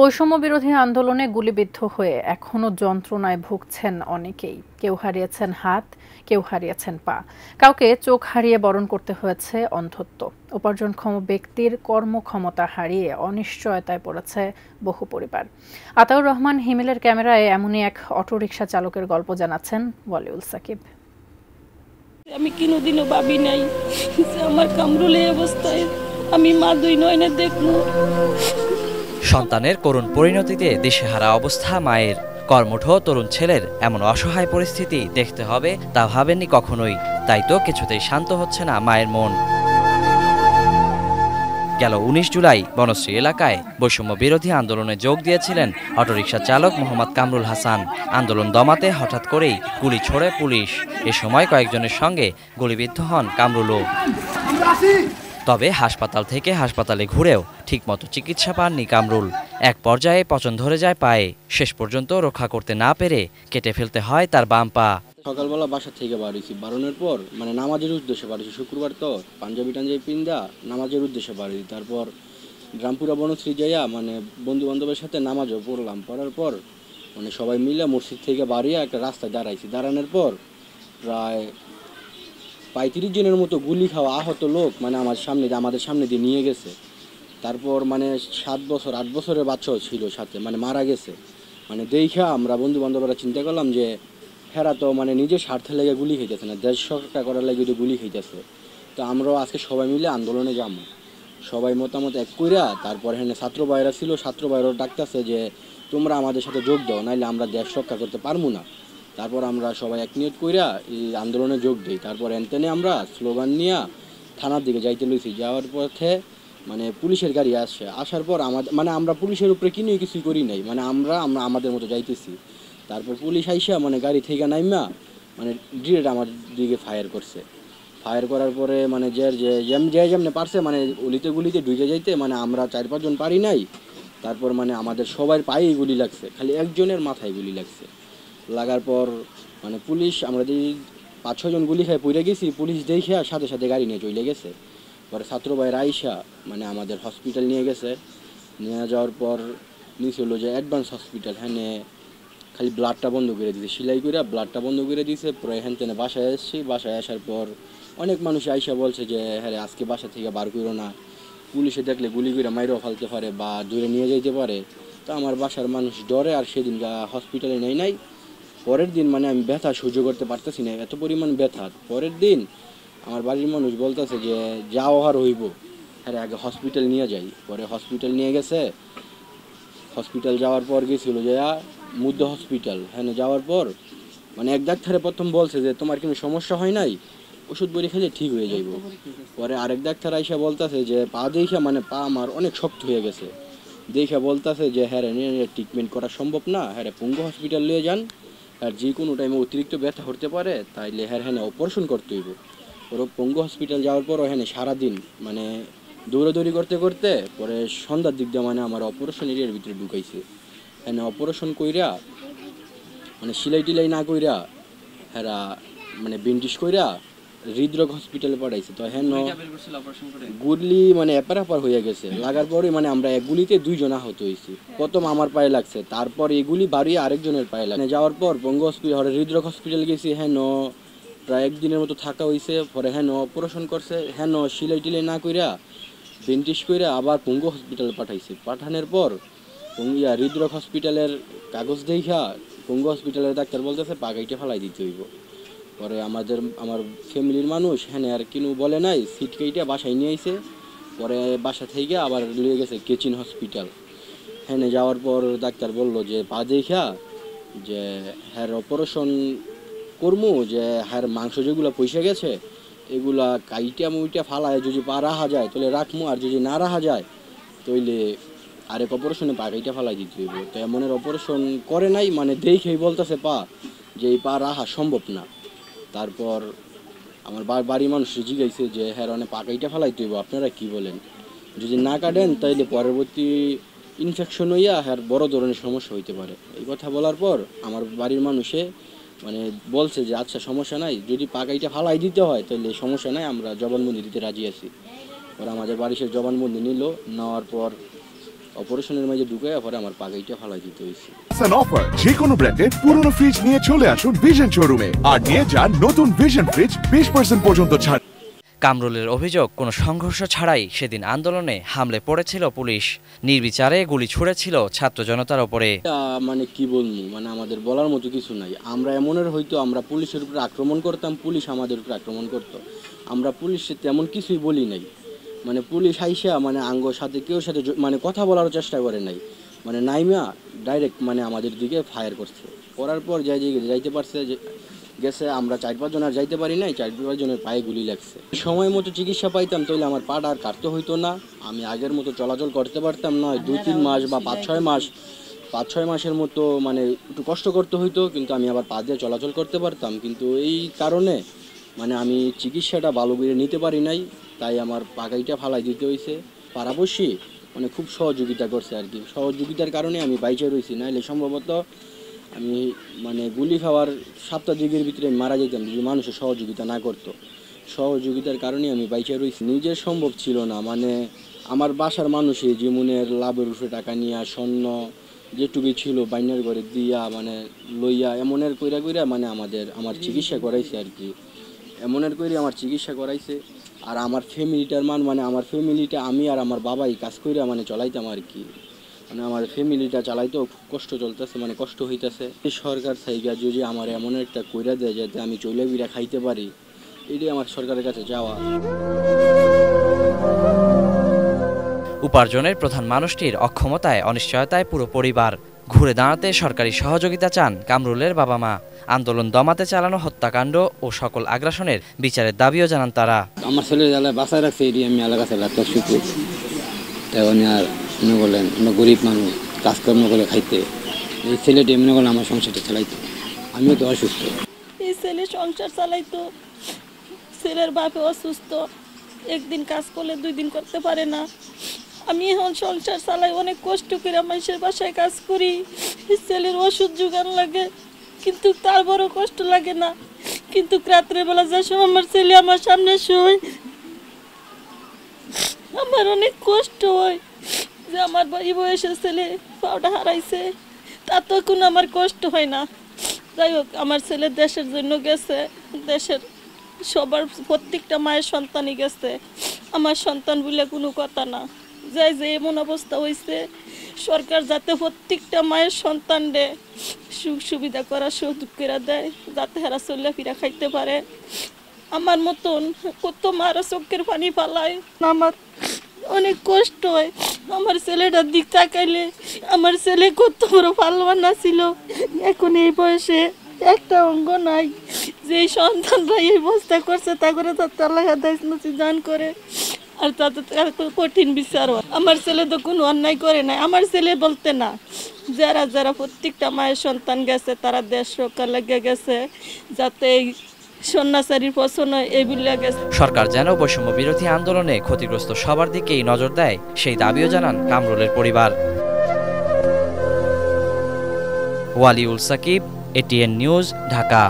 বৈষম্য বিরোধী আন্দোলনে গুলিবিদ্ধ হয়ে এখনো যন্ত্রণায় ভুগছেন অনেকেই। কেউ হারিয়েছেন হাত, কেউ হারিয়েছেন পা, কাউকে চোখ হারিয়ে বরণ করতে হয়েছে অন্ধত্ব। উপার্জনক্ষম ব্যক্তির কর্মক্ষমতা হারিয়ে অনিশ্চয়তায় পড়েছে বহু পরিবার। আতাউর রহমান হিমেলের ক্যামেরায় এমনই এক অটোরিকশা চালকের গল্প জানাচ্ছেন ওয়ালিউল সাকিব। আমি কোনোদিনও ভাবি নাই যে আমার কামরুল এই অবস্থায়, আমি মা দুই নয়নে দেখবো। সন্তানের করুণ পরিণতিতে দিশেহারা অবস্থা মায়ের। কর্মঠ তরুণ ছেলের এমন অসহায় পরিস্থিতি দেখতে হবে তা ভাবেননি কখনোই। তাই তো কিছুতেই শান্ত হচ্ছে না মায়ের মন। গেল ১৯ জুলাই বনশ্রী এলাকায় বৈষম্য বিরোধী আন্দোলনে যোগ দিয়েছিলেন অটোরিকশা চালক মোহাম্মদ কামরুল হাসান। আন্দোলন দমাতে হঠাৎ করেই গুলি ছোড়ে পুলিশ। এ সময় কয়েকজনের সঙ্গে গুলিবিদ্ধ হন কামরুলও। তবে হাসপাতাল থেকে হাসপাতালে ঘুরেও ঠিকমতো চিকিৎসা পাননি কামরুল। এক পর্যায়ে পচন ধরে যায় পায়ে। শেষ পর্যন্ত রক্ষা করতে না পেরে কেটে ফেলতে হয় তার বাম পা। সকালবেলা বাসা থেকে বাড়িয়েছি, বাড়ানোর পর নামাজের উদ্দেশ্যে বাড়িয়েছি। শুক্রবার তো পাঞ্জাবি টাঞ্জাবি পিন্দা নামাজের উদ্দেশ্যে বাড়িয়েছি। তারপর গ্রামপুরা বনশ্রী যাইয়া বন্ধু বান্ধবের সাথে নামাজও পড়লাম। পড়ার পর সবাই মিলে মসজিদ থেকে বাড়িয়ে একটা রাস্তায় দাঁড়াইছি। দাঁড়ানোর পর প্রায় ৩৫ জনের মতো গুলি খাওয়া আহত লোক আমাদের সামনে দিয়ে নিয়ে গেছে। তারপর 7 বছর 8 বছরের বাচ্চাও ছিল সাথে, মারা গেছে। দেখা আমরা বন্ধু বান্ধবরা চিন্তা করলাম যে হেরা তো নিজের স্বার্থে লেগে গুলি খাইতেছে না, দেশ রক্ষা করার লেগে তো গুলি খাইতেছে। তো আমরাও আজকে সবাই মিলে আন্দোলনে যাবো, সবাই মতামত এক কইরা। তারপর এখানে ছাত্র ভাইরা ছিল, ছাত্র ভাইরাও ডাকতেছে যে তোমরা আমাদের সাথে যোগ দাও, নাইলে আমরা দেশ রক্ষা করতে পারবো না। তারপর আমরা সবাই এক নিয়ত কইরা এই আন্দোলনে যোগ দিই। তারপর এনতেনে আমরা স্লোগান নিয়ে থানার দিকে যাইতে লইছি। যাওয়ার পথে পুলিশের গাড়ি আসার পর আমরা পুলিশের উপরে কিছুই করি নাই, আমরা আমাদের মতো যাইতেছি। তারপর পুলিশ আইসা গাড়ি থেকে নাইমা ডিরেক্ট আমার দিকে ফায়ার করছে। ফায়ার করার পরে যে যেমনে পারছে অলিতে গুলিতে ঢুকে যাইতে আমরা 4-5 জন পারি নাই। তারপর আমাদের সবার পায়েই গুলি লাগছে, খালি একজনের মাথায় গুলি লাগছে। লাগার পর পুলিশ, আমরা যে 5-6 জন গুলি খাই পড়ে গেছি, পুলিশ দেখে সাথে সাথে গাড়ি নিয়ে চলে গেছে। পরে ছাত্র ভাইরা আইসা আমাদের হসপিটাল নিয়ে গেছে। নিয়ে যাওয়ার পর নিচে হলো যে অ্যাডভান্স হসপিটাল, হ্যাঁ খালি ব্লাডটা বন্ধ করে দিয়েছে, সেলাই করে ব্লাডটা বন্ধ করে দিয়েছে। পরে এখান থেকে বাসায় এসেছি। বাসায় আসার পর অনেক মানুষ আইসা বলছে যে হ্যাঁ আজকে বাসা থেকে বার করো না, পুলিশে দেখলে গুলি করে মাইরেও ফেলতে পারে বা দূরে নিয়ে যেতে পারে। তো আমার বাসার মানুষ ডরে আর সেদিন হসপিটালে নেই নাই। পরের দিন আমি ব্যথা সহ্য করতে পারতেছি না, এত পরিমাণ ব্যথা। পরের দিন আমার বাড়ির মানুষ বলতেছে যে যাও আর হইব, হ্যাঁ আগে হসপিটাল নিয়ে যাই। পরে হসপিটাল নিয়ে গেছে। হসপিটাল যাওয়ার পর গেছিল যে মুদ্দ হসপিটাল, হ্যাঁ যাওয়ার পর এক ডাক্তারে প্রথম বলছে যে তোমার কোনো সমস্যা হয় নাই, ওষুধ বড়ি খেলে ঠিক হয়ে যাইব। পরে আরেক ডাক্তার আইসা বলতেছে যে পা দেখা পা আমার অনেক শক্ত হয়ে গেছে। দেখা বলতেছে যে হ্যাঁ ট্রিটমেন্ট করা সম্ভব না, হ্যাঁ পঙ্গু হসপিটাল নিয়ে যান, আর যে কোনো টাইমে অতিরিক্ত ব্যথা হতে পারে, তাইলে হ্যাঁ অপারেশন করতে হইব। ওরা পঙ্গু হসপিটাল যাওয়ার পর ওখানে সারাদিন দৌড়াদৌড়ি করতে করতে পরে সন্ধ্যার দিক দিয়ে আমার অপারেশন এরিয়ার ভিতরে ঢুকাইছে। হ্যাঁ অপারেশন কইরা সিলাই টিলাই না কইরা হ্যাঁ বেন্ডিশ কইরা হৃদরোগ হসপিটালে পাঠাইছে। তো হ্যাঁ গুলি এপার হয়ে গেছে। লাগার পরে আমরা এক গুলিতে 2 জন আহত হয়েছি। প্রথম আমার পায়ে লাগছে, তারপর এগুলি বাড়িয়ে আরেকজনের পায়ে লাগছে। যাওয়ার পর পঙ্গু হসপিটাল হৃদরোগ হসপিটাল গেছি। হ্যাঁ প্রায় 1 দিনের মতো থাকা হয়েছে। পরে হ্যাঁ অপারেশন করছে, হ্যাঁ সিলাই টিলাই না কইরা বেন্টিশ কইরা আবার পঙ্গু হসপিটালে পাঠাইছে। পাঠানোর পর হৃদরোগ হসপিটালের কাগজ দেখা পঙ্গু হসপিটালের ডাক্তার বলতেছে পা কাইটে ফেলাই দিতে হইব। পরে আমার ফ্যামিলির মানুষ হ্যাঁ আর কিনু বলে নাই, সিট কেটে বাসায় নিয়ে আইছে। পরে বাসা থেকে আবার নিয়ে গেছে কেচিন হসপিটাল। হ্যাঁ যাওয়ার পর ডাক্তার বলল যে পা দেখা যে হ্যাঁ অপারেশন করমু, যে হ্যাঁ মাংস যেগুলো পয়সা গেছে এগুলা কাইটা মুইটা ফালায় যদি পা রাখা যায় তাহলে রাখমু, আর যদি না রাখা যায় তাইলে আরেক অপারেশনে পা কাইটা ফালাই দিতে হইব। তো এমনের অপারেশন করে নাই, দেখেই বলতেছে পা যে এই পা রাখা সম্ভব না। তারপর আমার বাড়ির মানুষ জিজ্ঞাসা যে হ্যাঁ পা কাইটা ফালাইতে হইব, আপনারা কি বলেন? যদি না কাটেন তাইলে পরবর্তী ইনফেকশন হইয়া হ্যাঁ বড় ধরনের সমস্যা হইতে পারে। এই কথা বলার পর আমার বাড়ির মানুষে বলছে যে আচ্ছা সমস্যা নাই, যদি পা কাইটা ফালাই দিতে হয় তাহলে সমস্যা নাই, আমরা জবানবন্দি দিতে রাজি আছি। ওরা আমাদের বাড়ি সে জবানবন্দি নিল। নেওয়ার পর অপারেশনের মাঝে ঢুকাইয়া পরে আমার পাগাইটা ফালাই দিতে হয়েছে। অফার যে কোনো ব্র্যান্ডের পুরনো ফ্রিজ নিয়ে চলে আসুন ভিশন শোরুমে আর নিয়ে যান নতুন ভিশন ফ্রিজ 20% পর্যন্ত ছাড়। কামরুলের অভিযোগ, কোনো সংঘর্ষ ছাড়াই সেদিন আন্দোলনে হামলে পড়েছিল পুলিশ, নির্বিচারে গুলি ছুড়েছিল ছাত্র জনতার ওপরে। মানে কি বলবো, মানে আমাদের বলার মতো কিছু নাই। আমরা এমনের হয়তো আমরা পুলিশের উপরে আক্রমণ করতাম, পুলিশ আমাদের উপরে আক্রমণ করতো। আমরা পুলিশের তেমন কিছুই বলি নাই। মানে পুলিশ আইসা মানে আঙ্গোর সাথে কেউ সাথে মানে কথা বলার চেষ্টা করে নাই, মানে নাইমা ডাইরেক্ট মানে আমাদের দিকে ফায়ার করছে। করার পর যাইতে পারছে গেছে, আমরা 4-5 জন আর যাইতে পারি নাই, 4-5 জনের পায়ে গুলি লাগছে। সময় মতো চিকিৎসা পাইতাম তাহলে আমার পাটা আর কাটতে হইতো না, আমি আগের মতো চলাচল করতে পারতাম। নয় 2-3 মাস বা 5-6 মাসের মতো মানে একটু কষ্ট করতে হইতো, কিন্তু আমি আবার পা দিয়ে চলাচল করতে পারতাম। কিন্তু এই কারণে মানে আমি চিকিৎসাটা ভালো করে নিতে পারি নাই, তাই আমার পাগাইটা ফালাই দিতে হয়েছে। পাড়াপড়শি মানে খুব সহযোগিতা করছে আর কি, সহযোগিতার কারণে আমি বাইচে রয়েছি, নাহলে সম্ভবত আমি মানে গুলি খাওয়ার 7টা দিকের ভিতরে মারা যেতাম যদি মানুষের সহযোগিতা না করতো। সহযোগিতার কারণে আমি বাইচে রয়েছি। নিজের সম্ভব ছিল না, মানে আমার বাসার মানুষই জীবনের লাভের উপরে টাকা নিয়ে স্বর্ণ যেটুকু ছিল বাইনার ঘরে দিয়া মানে লইয়া এমনের কইরা মানে আমার চিকিৎসা করাইছে আর কি, এমনের করে আমার চিকিৎসা করাইছে। আর আমার ফ্যামিলিটার মানে আমার ফ্যামিলিটা আমি আর আমার বাবাই কাজ করে মানে চলাইতাম আর কি, মানে আমার ফ্যামিলিটা চালাইতেও খুব কষ্ট চলতেছে, মানে কষ্ট হইতেছে। সরকার থাইকা যদি আমার এমন একটা কইরা দেয় যাতে আমি চলে বিরা খাইতে পারি, এটাই আমার সরকারের কাছে যাওয়া। উপার্জনের প্রধান মানুষটির অক্ষমতায় অনিশ্চয়তায় পুরো পরিবার। ঘুরে দাঁড়াতে সরকারি সহযোগিতা চান কামরুলের বাবা মা। আন্দোলন দমাতে চালানো হত্যাকাণ্ড ও সকল আগ্রাসনের বিচারের দাবিও জানান তারা। আমার ছেলে বাসায় রাখছে, এটি আমি এলাকা ছেলে একটা শুক্র তেমন আর মনে করলেন আমরা গরিব মানুষ, কাজকর্ম করে খাইতে, এই ছেলেটি মনে করলেন আমার সংসারটা চালাইতো, আমিও তো অসুস্থ। এই ছেলে সংসার চালাইতো, ছেলের বাপে অসুস্থ, একদিন কাজ করলে 2 দিন করতে পারে না। আমি এখন সংসার চালাই, অনেক কষ্ট করে মানুষের বাসায় কাজ করি, ছেলের ওষুধ জোগান লাগে, কিন্তু তার বড় কষ্ট লাগে না। কিন্তু রাত্রেবেলা যে সময় আমার ছেলে আমার সামনে শোয়, আমার অনেক কষ্ট হয় যে আমার এই বয়সের ছেলে পাওটা হারাইছে, তা তো কোনো আমার কষ্ট হয় না। যাই হোক, আমার ছেলে দেশের জন্য গেছে, দেশের সবার প্রত্যেকটা মায়ের সন্তানই গেছে, আমার সন্তান বলে কোনো কথা না। যে এমন অবস্থা হয়েছে, সরকার যাতে প্রত্যেকটা মায়ের সন্তানরে সুখ সুবিধা করা সুযোগ করে দেয়, যাতে হেরা চলে ফিরা খাইতে পারে। আমার মতন কত মারা চোখের পানি পালায়, আমার অনেক কষ্ট হয়। আমার ছেলেটার দিক তাকাইলে আমার ছেলে কত বড় পালওয়ান ছিল, এখন এই বয়সে একটা অঙ্গ নাই। যে সন্তানরা এই অবস্থা করছে তা করে তার আল্লাহ দান করে, আর তাদের কঠিন বিচার হয়। আমার ছেলে তো কোনো অন্যায় করে নাই, আমার ছেলে বলতে না, যারা যারা প্রত্যেকটা মায়ের সন্তান গেছে তারা দেশ রক্ষা লেগে গেছে, যাতে সন্ন্যাসারীর পছন্দ এইগুলো গেছে। সরকার যেন বৈষম্য বিরোধী আন্দোলনে ক্ষতিগ্রস্ত সবার দিকেই নজর দেয়, সেই দাবিও জানান কামরুলের পরিবার। Waliul Sakib, ATN news, Dhaka.